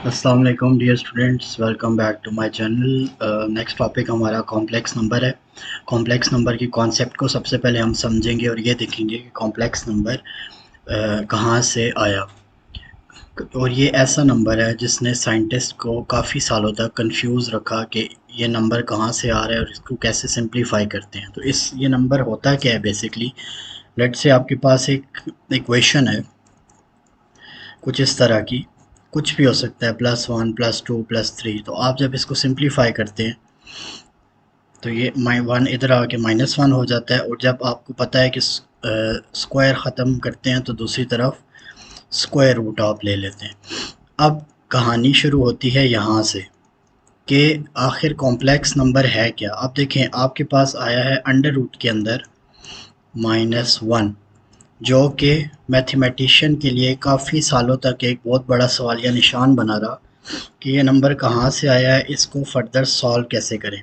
अस्सलाम वालेकुम dear students, welcome back to my channel. Next topic हमारा कॉम्प्लेक्स नंबर है। कॉम्प्लेक्स नंबर की कॉन्सेप्ट को सबसे पहले हम समझेंगे और ये देखेंगे कि कॉम्प्लेक्स नंबर कहाँ से आया। और ये ऐसा नंबर है जिसने साइंटिस्ट को काफ़ी सालों तक कंफ्यूज रखा कि ये नंबर कहाँ से आ रहा है और इसको कैसे सिंप्लीफाई करते हैं। तो इस ये नंबर होता क्या है बेसिकली। लेट्स से आपके पास एक इक्वेशन है कुछ इस तरह की, कुछ भी हो सकता है, +1 +2 +3। तो आप जब इसको सिंप्लीफाई करते हैं तो ये वन इधर आके -1 हो जाता है। और जब आपको पता है कि स्क्वायर ख़त्म करते हैं तो दूसरी तरफ स्क्वायर रूट आप ले लेते हैं। अब कहानी शुरू होती है यहाँ से कि आखिर कॉम्प्लेक्स नंबर है क्या। आप देखें, आपके पास आया है अंडर रूट के अंदर -1, जो कि मैथमेटिशियन के लिए काफ़ी सालों तक एक बहुत बड़ा सवालिया निशान बना रहा कि ये नंबर कहाँ से आया है, इसको फर्दर सॉल्व कैसे करें।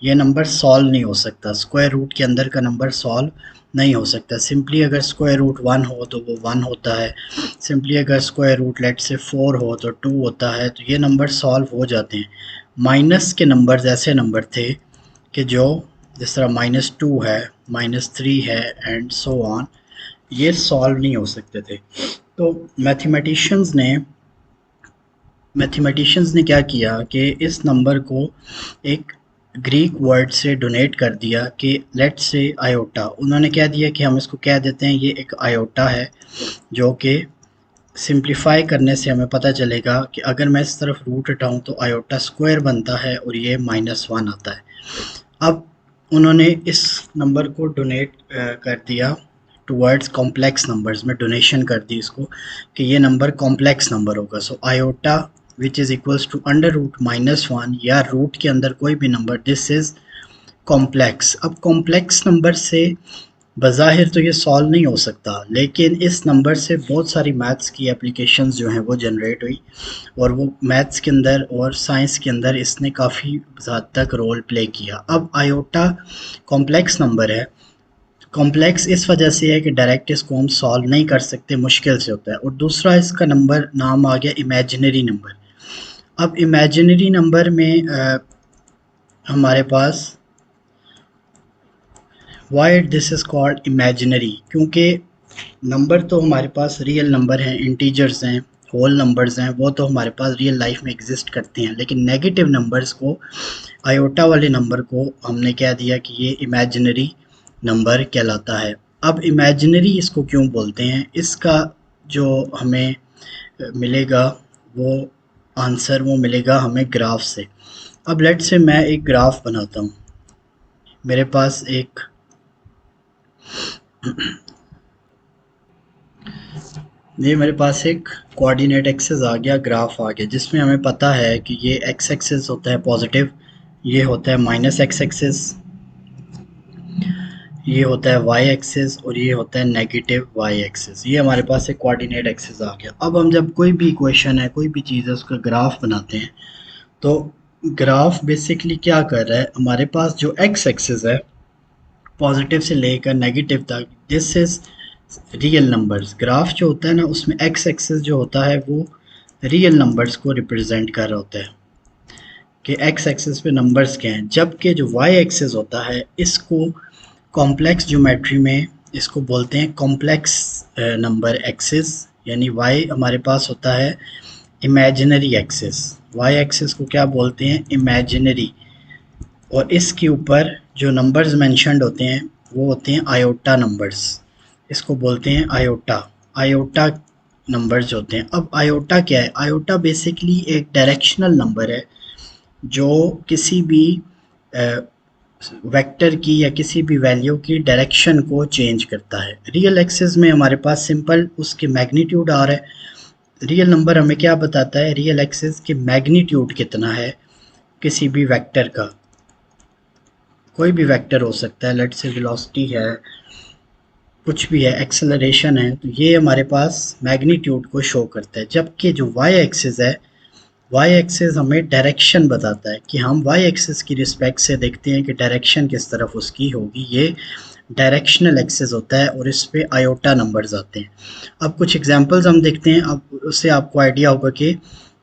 ये नंबर सॉल्व नहीं हो सकता, स्क्वायर रूट के अंदर का नंबर सॉल्व नहीं हो सकता। सिंपली अगर स्क्वायर रूट 1 हो तो वो 1 होता है, सिंपली अगर स्क्वायर रूट लेट से 4 हो तो 2 होता है। तो ये नंबर सॉल्व हो जाते हैं। माइनस के नंबर्स ऐसे नंबर थे कि जो जिस तरह -2 है, -3 है एंड सो ऑन, ये सॉल्व नहीं हो सकते थे। तो मैथमेटिशियंस ने क्या किया कि इस नंबर को एक ग्रीक वर्ड से डोनेट कर दिया कि लेट्स से आयोटा। उन्होंने क्या दिया कि हम इसको कह देते हैं ये एक आयोटा है, जो कि सिंप्लीफाई करने से हमें पता चलेगा कि अगर मैं इस तरफ रूट हटाऊं तो आयोटा स्क्वायर बनता है और ये -1 आता है। अब उन्होंने इस नंबर को डोनेट कर दिया टुवर्ड्स कॉम्प्लेक्स नंबर्स में, डोनेशन कर दी इसको कि ये नंबर कॉम्प्लेक्स नंबर होगा। So iota which is equals to under root -1 या रूट के अंदर कोई भी नंबर, दिस इज़ कॉम्प्लेक्स। अब कॉम्प्लेक्स नंबर से बज़ाहिर तो ये सॉल्व नहीं हो सकता, लेकिन इस नंबर से बहुत सारी मैथ्स की एप्लीकेशंस जो हैं वो जनरेट हुई और वो मैथ्स के अंदर और साइंस के अंदर इसने काफ़ी हद तक रोल प्ले किया। अब आयोटा कॉम्प्लेक्स नंबर है। कॉम्प्लेक्स इस वजह से है कि डायरेक्ट इसको हम सॉल्व नहीं कर सकते, मुश्किल से होता है। और दूसरा इसका नंबर नाम आ गया इमेजिनरी नंबर। अब इमेजिनरी नंबर में हमारे पास why this is called imaginary, क्योंकि नंबर तो हमारे पास रियल नंबर हैं, इंटीजर्स हैं, होल नंबर्स हैं, वो तो हमारे पास रियल लाइफ में एग्जिस्ट करते हैं। लेकिन नेगेटिव नंबर्स को, आयोटा वाले नंबर को हमने कह दिया कि ये इमेजिनरी नंबर कहलाता है। अब इमेजिनरी इसको क्यों बोलते हैं, इसका जो हमें मिलेगा वो आंसर वो मिलेगा हमें ग्राफ से। अब लेट से मैं एक ग्राफ बनाता हूँ। मेरे पास एक ये मेरे पास एक कोऑर्डिनेट एक्सिस आ गया, ग्राफ आ गया, जिसमें हमें पता है कि ये एक्स एक्सिस होता है पॉजिटिव, ये होता है -x एक्सिस, ये होता है y एक्सिस और ये होता है नेगेटिव y एक्सिस। ये हमारे पास एक कोऑर्डिनेट एक्सिस आ गया। अब हम जब कोई भी इक्वेशन है, कोई भी चीज़ है, उसका ग्राफ बनाते हैं तो ग्राफ बेसिकली क्या कर रहा है, हमारे पास जो x एक्सिस है पॉजिटिव से लेकर नेगेटिव तक, this is real numbers. Graph जो होता है ना, उसमें एक्स एक्सिस जो होता है वो रियल नंबर्स को रिप्रेजेंट कर रहा होता है कि एक्स एक्सिस पे नंबर्स क्या हैं। जबकि जो वाई एक्सिस होता है इसको कॉम्प्लेक्स ज्योमेट्री में इसको बोलते हैं कॉम्प्लेक्स नंबर एक्सिस, यानी वाई हमारे पास होता है इमेजिनरी एक्सिस। वाई एक्सिस को क्या बोलते हैं, इमेजिनरी। और इसके ऊपर जो नंबर्स मेंशन्ड होते हैं वो होते हैं आयोटा नंबर्स, इसको बोलते हैं आयोटा। आयोटा नंबर्स जो होते हैं। अब आयोटा क्या है, आयोटा बेसिकली एक डायरेक्शनल नंबर है जो किसी भी वेक्टर की या किसी भी वैल्यू की डायरेक्शन को चेंज करता है। रियल एक्सिस में हमारे पास सिंपल उसके मैग्नीट्यूड आ रहा है। रियल नंबर हमें क्या बताता है, रियल एक्सिस के मैग्नीट्यूड कितना है किसी भी वेक्टर का। कोई भी वेक्टर हो सकता है, लेट से वेलोसिटी है, कुछ भी है, एक्सेलरेशन है, तो ये हमारे पास मैग्नीट्यूड को शो करता है। जबकि जो वाई एक्सिस है, वाई एक्सिस हमें डायरेक्शन बताता है कि हम वाई एक्सिस की रिस्पेक्ट से देखते हैं कि डायरेक्शन किस तरफ उसकी होगी। ये डायरेक्शनल एक्सिस होता है और इस पे आयोटा नंबर्स आते हैं। अब कुछ एग्जांपल्स हम देखते हैं, अब उससे आपको आइडिया होगा कि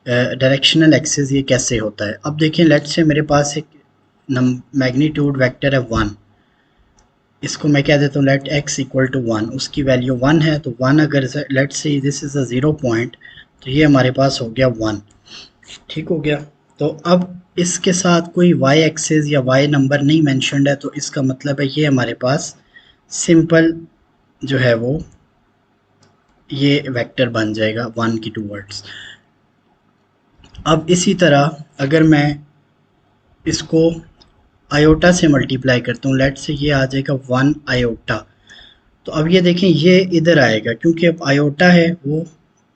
डायरेक्शनल एक्सेस ये कैसे होता है। अब देखिए लेट्स से मेरे पास एक मैग्नीट्यूड वेक्टर है 1, इसको मैं क्या देता हूँ लेट x इक्वल टू 1, उसकी वैल्यू 1 है तो 1 अगर let's say this is a 0 point तो ये हमारे पास हो गया 1, ठीक हो गया। तो अब इसके साथ कोई y एक्सेस या y नंबर नहीं मेंशन्ड है तो इसका मतलब है ये हमारे पास सिंपल जो है वो ये वेक्टर बन जाएगा 1 की टूवर्ड्स। अब इसी तरह अगर मैं इसको आयोटा से मल्टीप्लाई करता हूँ लेट से ये आ जाएगा 1 आयोटा, तो अब ये देखें ये इधर आएगा क्योंकि अब आयोटा है वो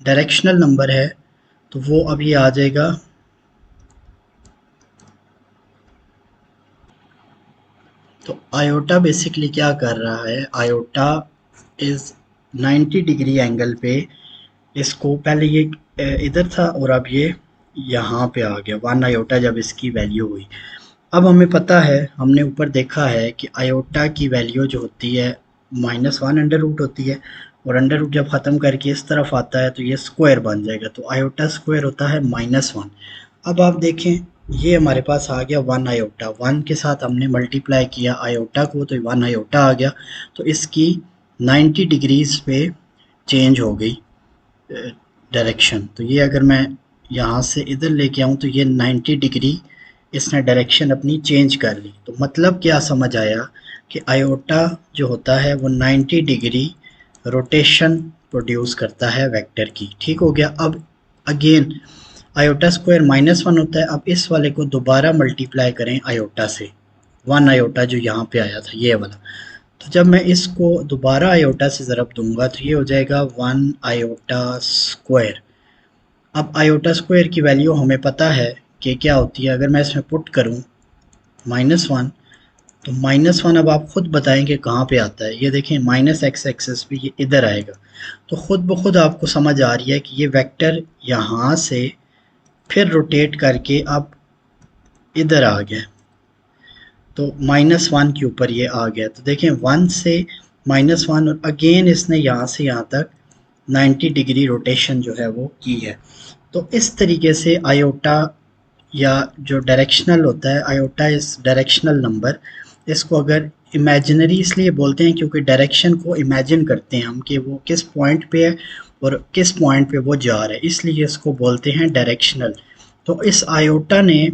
डायरेक्शनल नंबर है तो वो अब ये आ जाएगा, तो आयोटा बेसिकली क्या कर रहा है, आयोटा इज 90 डिग्री एंगल पे इसको पहले ये इधर था और अब ये यहाँ पे आ गया 1 आयोटा जब इसकी वैल्यू हुई। अब हमें पता है, हमने ऊपर देखा है कि आयोटा की वैल्यू जो होती है -1 अंडर रूट होती है और अंडर रूट जब ख़त्म करके इस तरफ आता है तो ये स्क्वायर बन जाएगा, तो आयोटा स्क्वायर होता है -1। अब आप देखें ये हमारे पास आ गया 1 आयोटा, 1 के साथ हमने मल्टीप्लाई किया आयोटा को तो 1 आयोटा आ गया, तो इसकी 90 डिग्रीज पे चेंज हो गई डायरेक्शन। तो ये अगर मैं यहाँ से इधर लेके आऊँ तो ये 90 डिग्री इसने डायरेक्शन अपनी चेंज कर ली। तो मतलब क्या समझ आया कि आयोटा जो होता है वो 90 डिग्री रोटेशन प्रोड्यूस करता है वेक्टर की, ठीक हो गया। अब अगेन आयोटा स्क्वायर -1 होता है, अब इस वाले को दोबारा मल्टीप्लाई करें आयोटा से, 1 आयोटा जो यहाँ पे आया था ये वाला, तो जब मैं इसको दोबारा आयोटा से ज़रब दूंगा तो ये हो जाएगा 1 आयोटा स्क्वायर। अब आयोटा स्क्वायर की वैल्यू हमें पता है कि क्या होती है, अगर मैं इसमें पुट करूं -1 तो -1 अब आप खुद बताएं कि कहाँ पे आता है, ये देखें -x एक्सेस पे ये इधर आएगा, तो खुद ब खुद आपको समझ आ रही है कि ये वेक्टर यहाँ से फिर रोटेट करके अब इधर आ गया, तो -1 के ऊपर ये आ गया। तो देखें 1 से -1 और अगेन इसने यहाँ से यहाँ तक 90 डिग्री रोटेशन जो है वो की है। तो इस तरीके से आयोटा या जो डायरेक्शनल होता है, आयोटा इस डायरेक्शनल नंबर, इसको अगर इमेजिनरी इसलिए बोलते हैं क्योंकि डायरेक्शन को इमेजिन करते हैं हम कि वो किस पॉइंट पे है और किस पॉइंट पे वो जा रहा है, इसलिए इसको बोलते हैं डायरेक्शनल। तो इस आयोटा ने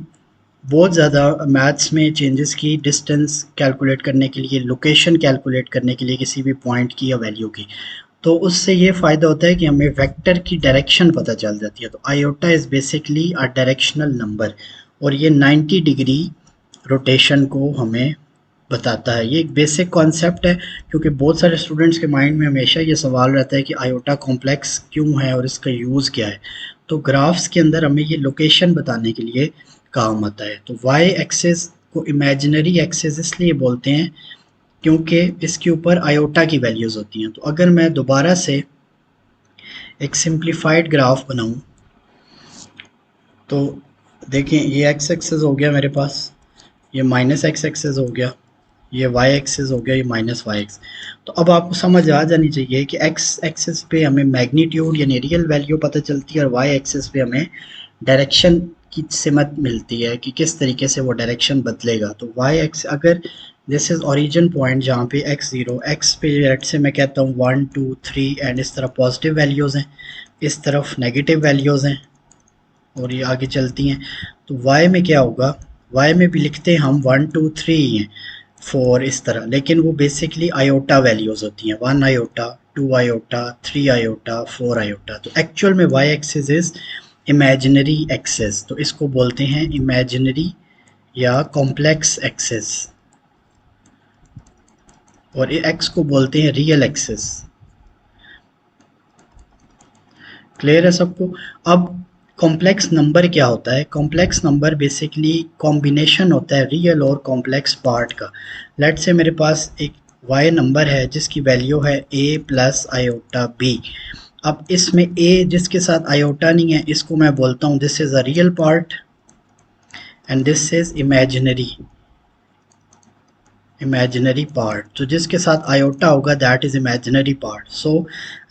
बहुत ज़्यादा मैथ्स में चेंजेस की, डिस्टेंस कैलकुलेट करने के लिए, लोकेशन कैलकुलेट करने के लिए किसी भी पॉइंट की या वैल्यू की, तो उससे ये फ़ायदा होता है कि हमें वेक्टर की डायरेक्शन पता चल जाती है। तो iota is basically a directional number और ये 90 डिग्री रोटेशन को हमें बताता है। ये एक बेसिक कॉन्सेप्ट है क्योंकि बहुत सारे स्टूडेंट्स के माइंड में हमेशा ये सवाल रहता है कि आयोटा कॉम्प्लेक्स क्यों है और इसका यूज़ क्या है। तो ग्राफ्स के अंदर हमें ये लोकेशन बताने के लिए काम आता है। तो वाई एक्सेस को इमेजिनरी एक्सेस इसलिए बोलते हैं क्योंकि इसके ऊपर आयोटा की वैल्यूज़ होती हैं। तो अगर मैं दोबारा से एक सिंप्लीफाइड ग्राफ बनाऊं तो देखें ये एक्स एक्सेस हो गया मेरे पास, ये -x एक्सेस हो गया, ये y एक्सेस हो गया, ये -yx। तो अब आपको समझ आ जानी चाहिए कि x एक्सेस पे हमें मैग्नीट्यूड यानी रियल वैल्यू पता चलती है और y एक्सेस पे हमें डायरेक्शन की सिमत मिलती है कि किस तरीके से वो डायरेक्शन बदलेगा। तो y एक्स अगर दिस इज ओरिजिन पॉइंट जहाँ पे x0, x पे लेट से मैं कहता हूँ 1 2 3 एंड इस तरफ पॉजिटिव वैल्यूज़ हैं, इस तरफ नेगेटिव वैल्यूज़ हैं और ये आगे चलती हैं। तो y में क्या होगा, y में भी लिखते हैं हम 1 2 3 ही हैं, 4 इस तरह, लेकिन वो बेसिकली आयोटा वैल्यूज़ होती हैं, 1 आयोटा 2 आयोटा 3 आयोटा 4 आयोटा। तो एक्चुअल में y axis is imaginary axes, तो इसको बोलते हैं इमेजिनरी या कॉम्प्लेक्स एक्सेस और x को बोलते हैं रियल एक्सेस। क्लियर है सबको। अब कॉम्प्लेक्स नंबर क्या होता है, कॉम्प्लेक्स नंबर बेसिकली कॉम्बिनेशन होता है रियल और कॉम्प्लेक्स पार्ट का। लेट से मेरे पास एक y नंबर है जिसकी वैल्यू है a प्लस आयोटा b। अब इसमें a जिसके साथ आयोटा नहीं है इसको मैं बोलता हूँ this is a real part and this is imaginary part. तो जिसके साथ आयोटा होगा that is imaginary part. So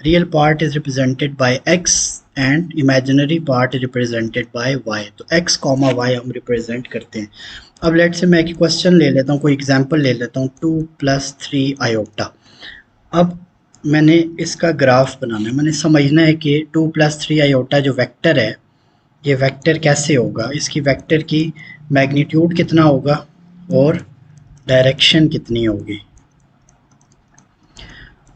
real part is represented by x and imaginary part represented by y. तो एक्स कॉमा वाई हम represent करते हैं। अब late से मैं एक क्वेश्चन ले लेता हूँ, कोई एग्जांपल ले लेता हूँ, 2+3 आयोटा। अब मैंने इसका ग्राफ बनाना है, मैंने समझना है कि 2+3 आयोटा जो वेक्टर है, ये वेक्टर कैसे होगा, इसकी वेक्टर की मैग्नीट्यूड कितना होगा और डायरेक्शन कितनी होगी।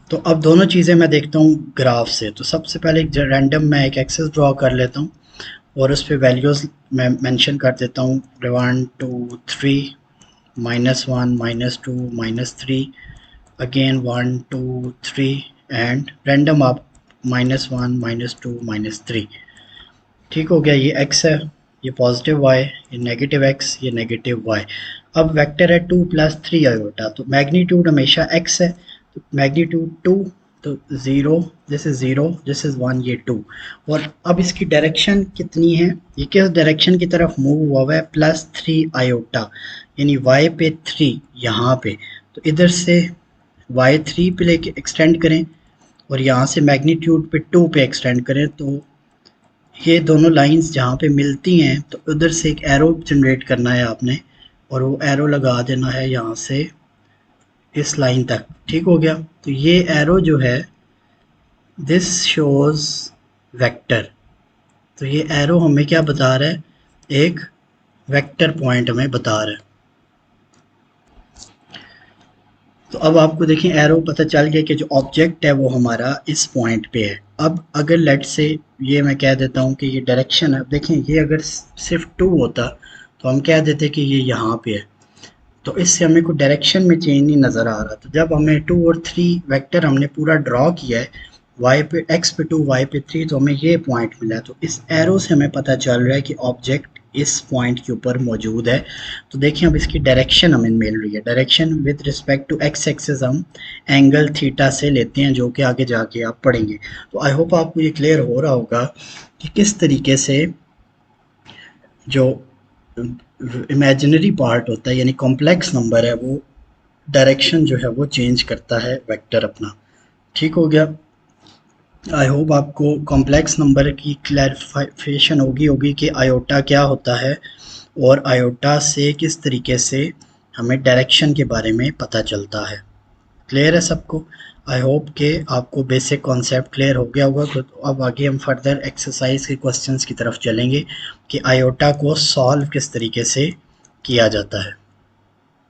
तो अब दोनों चीज़ें मैं देखता हूँ ग्राफ से। तो सबसे पहले एक रैंडम मैं एक एक्सेस ड्रॉ कर लेता हूँ और उस पर वैल्यूज़ मैं मेंशन कर देता हूँ, 1 2 3 -1 -2 -3 अगेन 1 2 3 एंड रैंडम आप -1 -2 -3। ठीक हो गया, ये x है, ये पॉजिटिव y, ये नेगेटिव x, ये नेगेटिव y। अब वेक्टर है 2+3 आयोटा, तो मैग्नीट्यूड हमेशा x है, तो मैग्नीट्यूड 2, तो 0, दिस इज 0, दिस इज 1, ये 2। और अब इसकी डायरेक्शन कितनी है, ये किस डायरेक्शन की तरफ मूव हुआ है, +3 आयोटा, यानी y पे 3 यहाँ पे। तो इधर से y3 पे लेके एक्सटेंड करें और यहाँ से मैग्नीट्यूड पे 2 पे एक्सटेंड करें, तो ये दोनों लाइंस जहाँ पे मिलती हैं तो उधर से एक एरो जनरेट करना है आपने, और वो एरो लगा देना है यहाँ से इस लाइन तक। ठीक हो गया, तो ये एरो जो है दिस शोज वेक्टर। तो ये एरो हमें क्या बता रहा है, एक वेक्टर पॉइंट हमें बता रहा है। तो अब आपको देखिए एरो पता चल गया कि जो ऑब्जेक्ट है वो हमारा इस पॉइंट पे है। अब अगर लेट से ये मैं कह देता हूँ कि ये डायरेक्शन है, देखें ये अगर सिर्फ 2 होता तो हम कह देते कि ये यहाँ पे है, तो इससे हमें कोई डायरेक्शन में चेंज नहीं नज़र आ रहा। तो जब हमें 2 और 3 वेक्टर हमने पूरा ड्रॉ किया है, y पे x पे 2 y पे 3, तो हमें ये पॉइंट मिला है। तो इस एरो से हमें पता चल रहा है कि ऑब्जेक्ट इस पॉइंट के ऊपर मौजूद है। तो देखिए अब इसकी डायरेक्शन हमें मिल रही है, direction with respect to x axis हम एंगल थीटा से लेते हैं, जो कि आगे जाके आप पढ़ेंगे। तो आई होप आपको ये क्लियर हो रहा होगा कि किस तरीके से जो इमेजिनरी पार्ट होता है यानी कॉम्प्लेक्स नंबर है, वो डायरेक्शन जो है वो चेंज करता है वेक्टर अपना। ठीक हो गया, आई होप आपको कॉम्प्लेक्स नंबर की क्लैरिफिकेशन होगी कि आयोटा क्या होता है और आयोटा से किस तरीके से हमें डायरेक्शन के बारे में पता चलता है। क्लियर है सबको? आई होप कि आपको बेसिक कॉन्सेप्ट क्लियर हो गया होगा। तो अब आगे हम फर्दर एक्सरसाइज के क्वेश्चंस की तरफ चलेंगे कि आयोटा को सॉल्व किस तरीके से किया जाता है।